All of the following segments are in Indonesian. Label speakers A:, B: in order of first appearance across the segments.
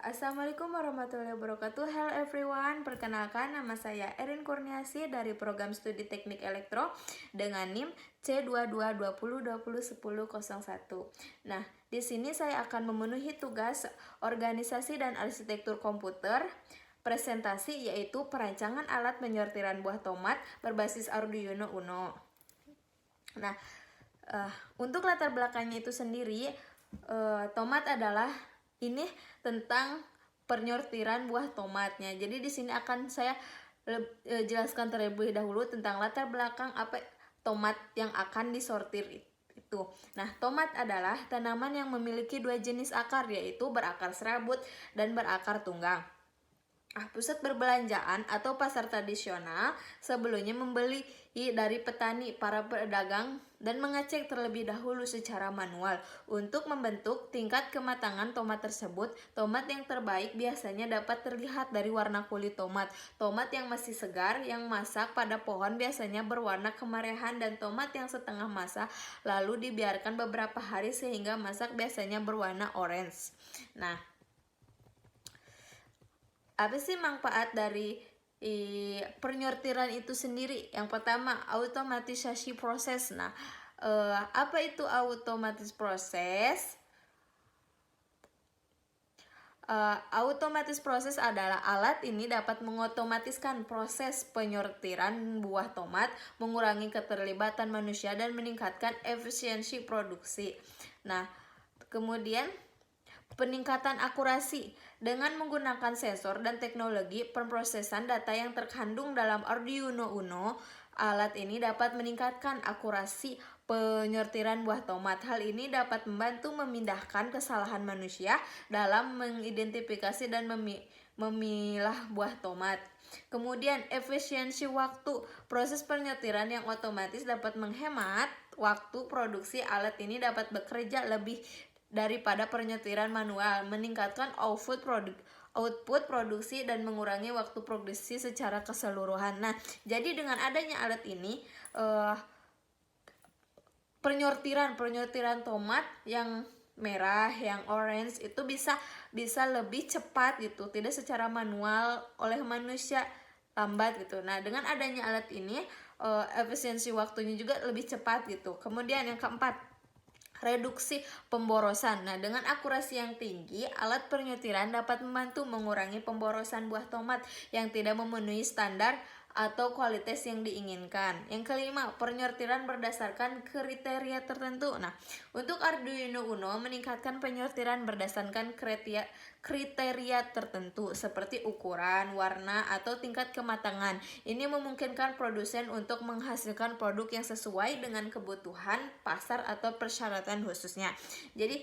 A: Assalamualaikum warahmatullahi wabarakatuh. Hello everyone, perkenalkan nama saya Erin Kurniasi dari program studi teknik elektro dengan NIM C2220201001. Nah, di sini saya akan memenuhi tugas organisasi dan arsitektur komputer presentasi, yaitu perancangan alat penyortiran buah tomat berbasis Arduino Uno. Nah, untuk latar belakangnya itu sendiri, tomat adalah ini tentang penyortiran buah tomatnya. Jadi di sini akan saya jelaskan terlebih dahulu tentang latar belakang apa tomat yang akan disortir itu. Nah, tomat adalah tanaman yang memiliki dua jenis akar, yaitu berakar serabut dan berakar tunggang. Pusat perbelanjaan atau pasar tradisional sebelumnya membeli dari petani, para pedagang, dan mengecek terlebih dahulu secara manual untuk membentuk tingkat kematangan tomat tersebut. Tomat yang terbaik biasanya dapat terlihat dari warna kulit tomat. Tomat yang masih segar, yang masak pada pohon biasanya berwarna kemerahan, dan tomat yang setengah masak lalu dibiarkan beberapa hari sehingga masak biasanya berwarna orange. Nah, apa sih manfaat dari penyortiran itu sendiri? Yang pertama, automatisasi proses. Nah, apa itu automatis proses? Automatis proses adalah alat ini dapat mengotomatiskan proses penyortiran buah tomat, mengurangi keterlibatan manusia, dan meningkatkan efisiensi produksi. Nah, kemudian peningkatan akurasi dengan menggunakan sensor dan teknologi pemrosesan data yang terkandung dalam Arduino Uno. Alat ini dapat meningkatkan akurasi penyortiran buah tomat. Hal ini dapat membantu memindahkan kesalahan manusia dalam mengidentifikasi dan memilah buah tomat. Kemudian efisiensi waktu. Proses penyortiran yang otomatis dapat menghemat waktu produksi. Alat ini dapat bekerja lebih daripada penyortiran manual, meningkatkan output produksi dan mengurangi waktu produksi secara keseluruhan. Nah, jadi dengan adanya alat ini, penyortiran tomat yang merah, yang orange itu bisa lebih cepat gitu, tidak secara manual oleh manusia lambat gitu. Nah, dengan adanya alat ini, efisiensi waktunya juga lebih cepat gitu. Kemudian yang keempat, reduksi pemborosan. Nah, dengan akurasi yang tinggi, alat penyortiran dapat membantu mengurangi pemborosan buah tomat yang tidak memenuhi standar atau kualitas yang diinginkan. Yang kelima, penyortiran berdasarkan kriteria tertentu. Nah, untuk Arduino Uno meningkatkan penyortiran berdasarkan kriteria tertentu seperti ukuran, warna, atau tingkat kematangan. Ini memungkinkan produsen untuk menghasilkan produk yang sesuai dengan kebutuhan pasar atau persyaratan khususnya. Jadi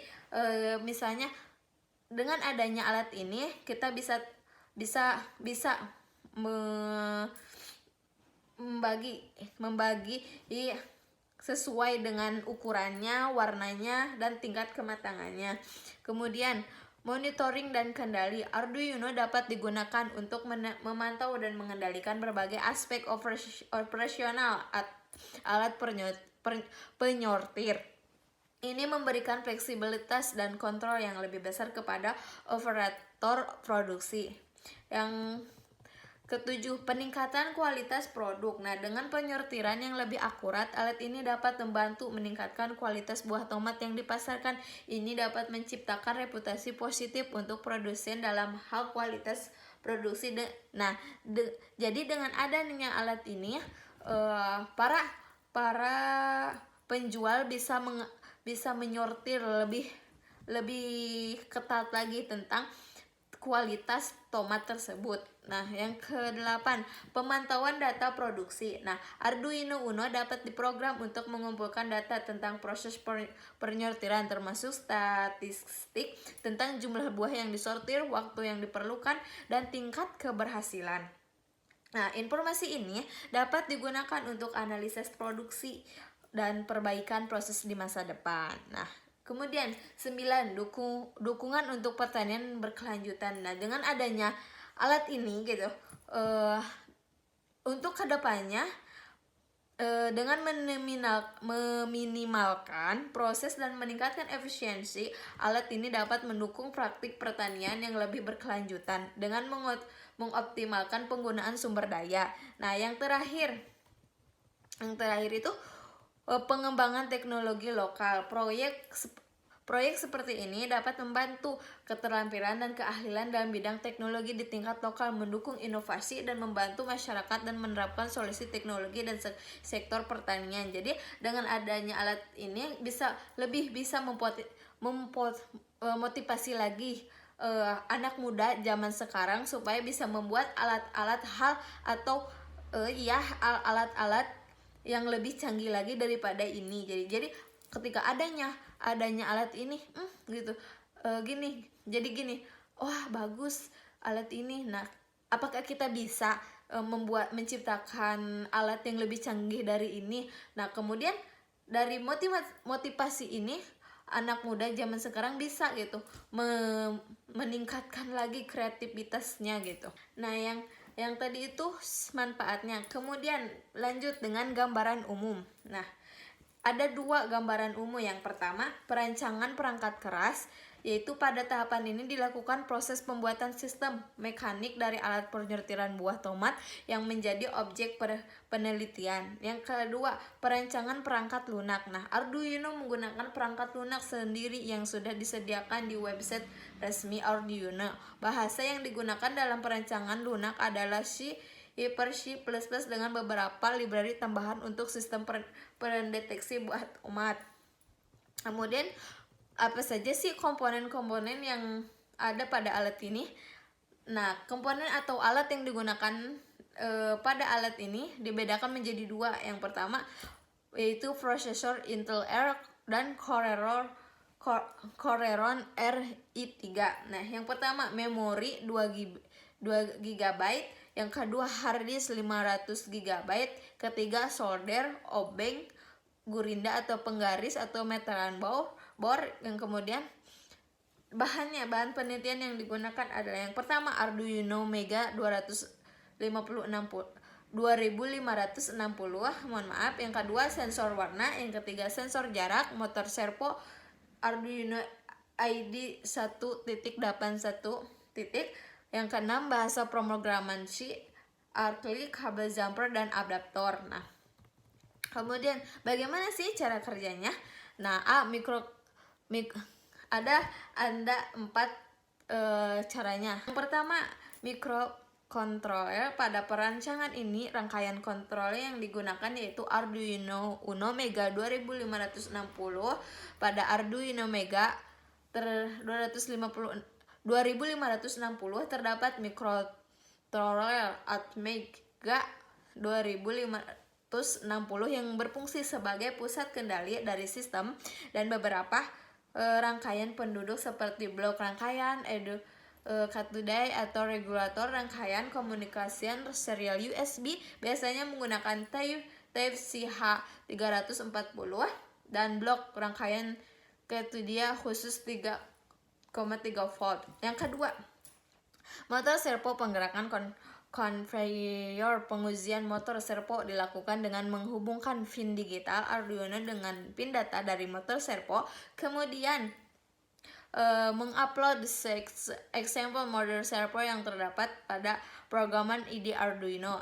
A: misalnya dengan adanya alat ini kita bisa membagi sesuai dengan ukurannya, warnanya, dan tingkat kematangannya. Kemudian monitoring dan kendali. Arduino dapat digunakan untuk memantau dan mengendalikan berbagai aspek operasional alat penyortir. Ini memberikan fleksibilitas dan kontrol yang lebih besar kepada operator produksi. Yang ketujuh, peningkatan kualitas produk. Nah, dengan penyortiran yang lebih akurat, alat ini dapat membantu meningkatkan kualitas buah tomat yang dipasarkan. Ini dapat menciptakan reputasi positif untuk produsen dalam hal kualitas produksi. Jadi dengan adanya alat ini, para penjual bisa menyortir lebih ketat lagi tentang kualitas tomat tersebut. Nah, yang ke-8, pemantauan data produksi. Nah, Arduino Uno dapat diprogram untuk mengumpulkan data tentang proses penyortiran, termasuk statistik tentang jumlah buah yang disortir, waktu yang diperlukan, dan tingkat keberhasilan. Nah, informasi ini dapat digunakan untuk analisis produksi dan perbaikan proses di masa depan. Nah, kemudian 9, dukungan untuk pertanian berkelanjutan. Nah, dengan adanya alat ini gitu, untuk kedepannya dengan meminimalkan proses dan meningkatkan efisiensi, alat ini dapat mendukung praktik pertanian yang lebih berkelanjutan dengan mengoptimalkan penggunaan sumber daya. Nah, yang terakhir itu pengembangan teknologi lokal. Proyek seperti ini dapat membantu keterampilan dan keahlian dalam bidang teknologi di tingkat lokal, mendukung inovasi dan membantu masyarakat dan menerapkan solusi teknologi dan sektor pertanian. Jadi dengan adanya alat ini lebih bisa motivasi lagi anak muda zaman sekarang supaya bisa membuat alat-alat alat-alat yang lebih canggih lagi daripada ini. Jadi ketika adanya alat ini gini, wah bagus alat ini. Nah, apakah kita bisa menciptakan alat yang lebih canggih dari ini? Nah, kemudian dari motivasi ini anak muda zaman sekarang bisa gitu meningkatkan lagi kreativitasnya gitu. Nah, yang tadi itu manfaatnya. Kemudian lanjut dengan gambaran umum. Nah, ada 2 gambaran umum. Yang pertama, perancangan perangkat keras, yaitu pada tahapan ini dilakukan proses pembuatan sistem mekanik dari alat penyortiran buah tomat yang menjadi objek penelitian. Yang kedua, perancangan perangkat lunak. Nah, Arduino menggunakan perangkat lunak sendiri yang sudah disediakan di website resmi Arduino. Bahasa yang digunakan dalam perancangan lunak adalah C dengan beberapa library tambahan untuk sistem pendeteksi buah tomat. Kemudian apa saja sih komponen-komponen yang ada pada alat ini? Nah, komponen atau alat yang digunakan pada alat ini dibedakan menjadi 2. Yang pertama yaitu prosesor Intel Arc dan Celeron RI3. Nah, yang pertama memori 2 GB, yang kedua hard disk 500 GB, ketiga solder, obeng, gurinda atau penggaris atau meteran bor. Yang kemudian bahan penelitian yang digunakan adalah yang pertama Arduino Mega 2560, yang kedua sensor warna, yang ketiga sensor jarak, motor servo Arduino ID 1.81, yang keenam bahasa pemrograman C, Arclic, kabel jumper dan adaptor. Nah, kemudian bagaimana sih cara kerjanya? Nah, ada 4 caranya. Yang pertama, microcontroller. Pada perancangan ini rangkaian controller yang digunakan yaitu Arduino Uno Mega 2560. Pada Arduino Mega 2560 terdapat microcontroller Atmega 2560 yang berfungsi sebagai pusat kendali dari sistem dan beberapa rangkaian penduduk seperti blok rangkaian, cathode atau regulator rangkaian komunikasian serial USB biasanya menggunakan Type-C H340 dan blok rangkaian cathode khusus 3,3 volt. Yang kedua, motor servo penggerakkan conveyor. Pengujian motor servo dilakukan dengan menghubungkan pin digital Arduino dengan pin data dari motor servo, kemudian mengupload example motor servo yang terdapat pada programan ID Arduino.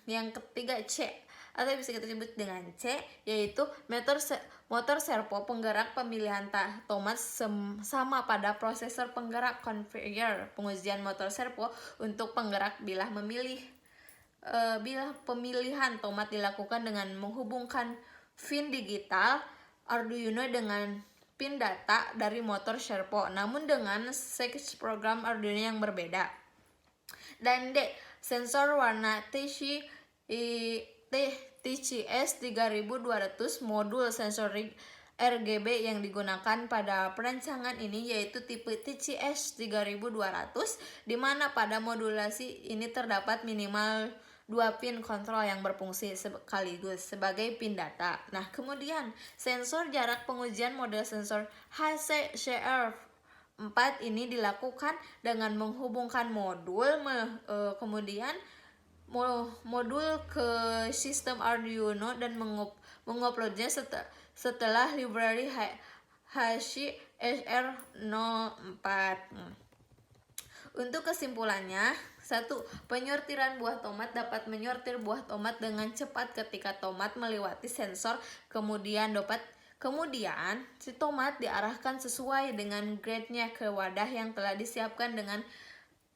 A: Yang ketiga C, atau bisa kita sebut dengan C, yaitu motor servo penggerak pemilihan tomat sama pada prosesor penggerak conveyor. Pengujian motor servo untuk penggerak bilah pemilihan tomat dilakukan dengan menghubungkan pin digital Arduino dengan pin data dari motor servo, namun dengan sequence program Arduino yang berbeda. Dan D, sensor warna TCS 3200. Modul sensor RGB yang digunakan pada perancangan ini yaitu tipe TCS 3200, di mana pada modulasi ini terdapat minimal 2 pin kontrol yang berfungsi sekaligus sebagai pin data. Nah, kemudian sensor jarak. Pengujian model sensor HCR4 ini dilakukan dengan menghubungkan modul kemudian modul ke sistem Arduino dan menguploadnya setelah library HSR04. Untuk kesimpulannya, 1. Penyortiran buah tomat dapat menyortir buah tomat dengan cepat ketika tomat melewati sensor, kemudian si tomat diarahkan sesuai dengan grade-nya ke wadah yang telah disiapkan dengan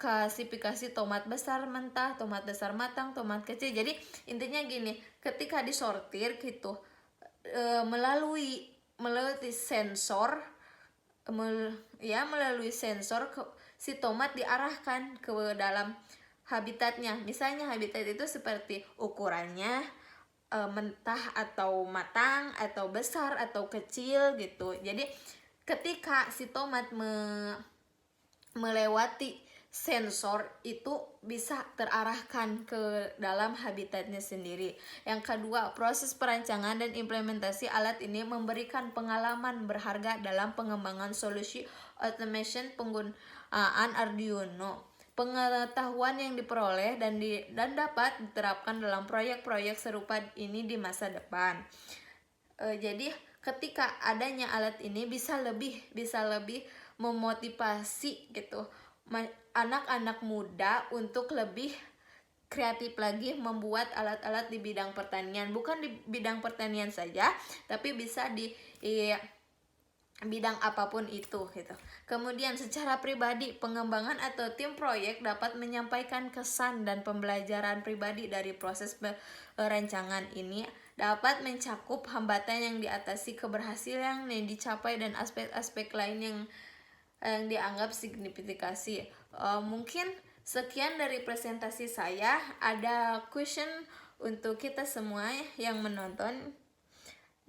A: klasifikasi tomat besar mentah, tomat besar matang, tomat kecil. Jadi intinya gini, ketika disortir gitu melalui sensor si tomat diarahkan ke dalam habitatnya. Misalnya habitat itu seperti ukurannya mentah atau matang atau besar atau kecil gitu. Jadi ketika si tomat melewati sensor itu bisa terarahkan ke dalam habitatnya sendiri. Yang kedua, proses perancangan dan implementasi alat ini memberikan pengalaman berharga dalam pengembangan solusi automation penggunaan Arduino. Pengetahuan yang diperoleh dan dapat diterapkan dalam proyek-proyek serupa ini di masa depan. Jadi ketika adanya alat ini bisa lebih memotivasi gitu anak-anak muda untuk lebih kreatif lagi membuat alat-alat di bidang pertanian. Bukan di bidang pertanian saja, tapi bisa di bidang apapun itu gitu. Kemudian secara pribadi, pengembangan atau tim proyek dapat menyampaikan kesan dan pembelajaran pribadi dari proses perancangan ini, dapat mencakup hambatan yang diatasi, keberhasilan yang dicapai, dan aspek-aspek lain yang dianggap signifikasi. Mungkin sekian dari presentasi saya. Ada question untuk kita semua yang menonton,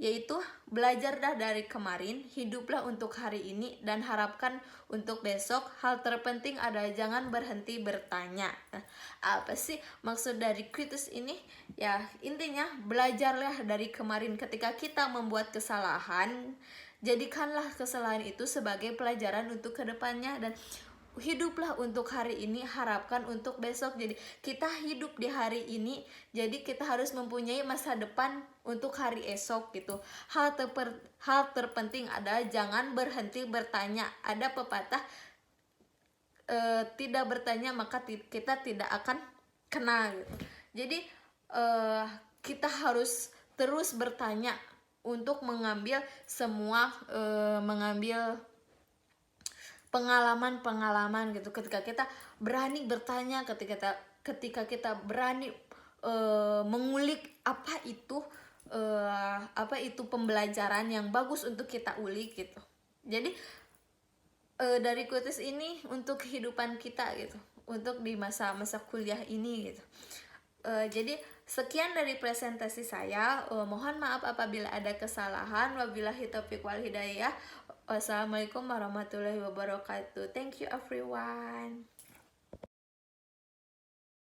A: yaitu belajarlah dari kemarin, hiduplah untuk hari ini, dan harapkan untuk besok. Hal terpenting adalah jangan berhenti bertanya. Apa sih maksud dari kritis ini? Ya intinya belajarlah dari kemarin. Ketika kita membuat kesalahan, jadikanlah kesalahan itu sebagai pelajaran untuk kedepannya, dan hiduplah untuk hari ini, harapkan untuk besok. Jadi kita hidup di hari ini, jadi kita harus mempunyai masa depan untuk hari esok gitu. Hal terpenting adalah jangan berhenti bertanya. Ada pepatah, tidak bertanya maka kita tidak akan kena gitu. Jadi kita harus terus bertanya untuk mengambil pengalaman gitu. Ketika kita berani bertanya, ketika kita berani mengulik apa itu pembelajaran yang bagus untuk kita ulik gitu. Jadi dari kuis ini untuk kehidupan kita gitu, untuk di masa-masa kuliah ini gitu. Jadi sekian dari presentasi saya. Mohon maaf apabila ada kesalahan. Wabillahi taufiq wal hidayah. Wassalamualaikum warahmatullahi wabarakatuh. Thank you everyone.